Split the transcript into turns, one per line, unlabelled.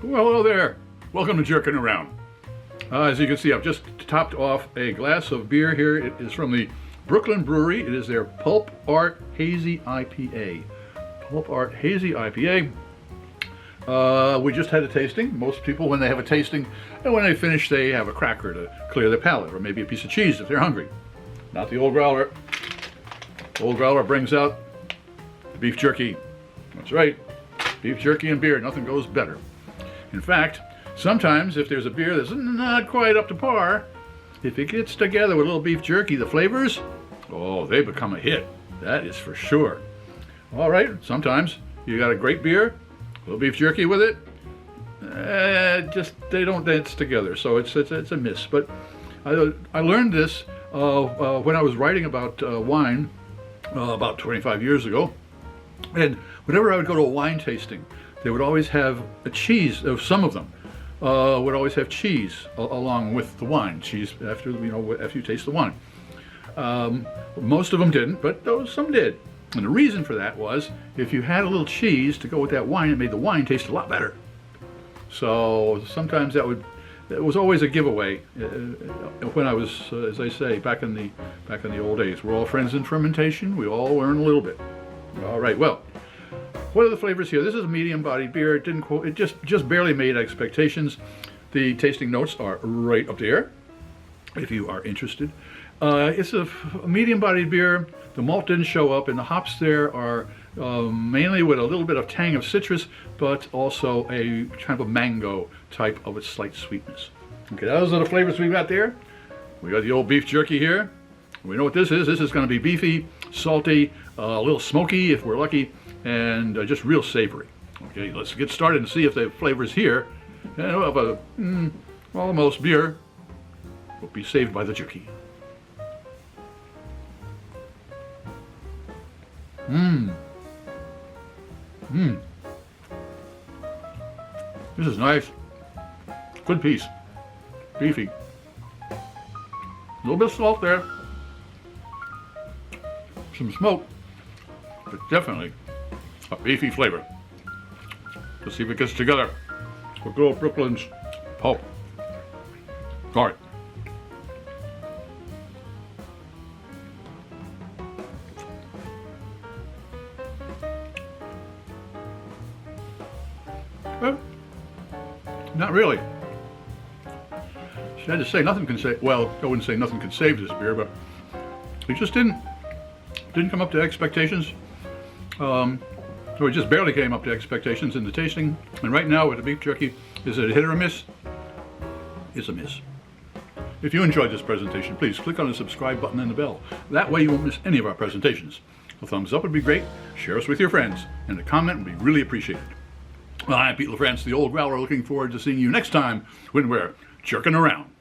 Well, hello there. Welcome to Jerkin Around. As you can see, I've just topped off a glass of beer here. It is from the Brooklyn Brewery. It is their Pulp Art Hazy IPA. Pulp Art Hazy IPA. We just had a tasting. Most people, when they have a tasting, and when they finish, they have a cracker to clear their palate, or maybe a piece of cheese if they're hungry. Not the old Growler. Old Growler brings out the beef jerky. That's right. Beef jerky and beer, nothing goes better. In fact, sometimes if there's a beer that's not quite up to par, if it gets together with a little beef jerky, the flavors, oh, they become a hit. That is for sure. All right, sometimes you got a great beer, a little beef jerky with it, just they don't dance together, so it's a miss. But I learned this when I was writing about wine about 25 years ago, and whenever I would go to a wine tasting, they would always have a cheese. Some of them would always have cheese along with the wine. Cheese after you taste the wine. Most of them didn't, but some did. And the reason for that was if you had a little cheese to go with that wine, it made the wine taste a lot better. So sometimes it was always a giveaway when I was, as I say, back in the old days. We're all friends in fermentation. We all learn a little bit. All right. Well, what are the flavors here? This is a medium-bodied beer. It just barely made expectations. The tasting notes are right up there, if you are interested. It's a medium-bodied beer. The malt didn't show up, and the hops there are mainly with a little bit of tang of citrus, but also a kind of a mango type of a slight sweetness. Okay, those are the flavors we've got there. We got the old beef jerky here. We know what this is. This is going to be beefy, salty, a little smoky if we're lucky, and just real savory. Okay, let's get started and see if the flavors here of a almost beer will be saved by the jerky. This is nice. Good piece. Beefy. A little bit of salt there. Some smoke. But definitely a beefy flavor. Let's see if it gets together. We'll go with Brooklyn's Pulp Art. Well, not really. She had to say nothing can save. Well, I wouldn't say nothing can save this beer, but it just didn't come up to expectations. It just barely came up to expectations in the tasting. And right now with the beef jerky, is it a hit or a miss? It's a miss. If you enjoyed this presentation, please click on the subscribe button and the bell. That way you won't miss any of our presentations. A thumbs up would be great. Share us with your friends, and a comment would be really appreciated. Well, I'm Pete LaFrance, the old Growler, looking forward to seeing you next time when we're jerking around.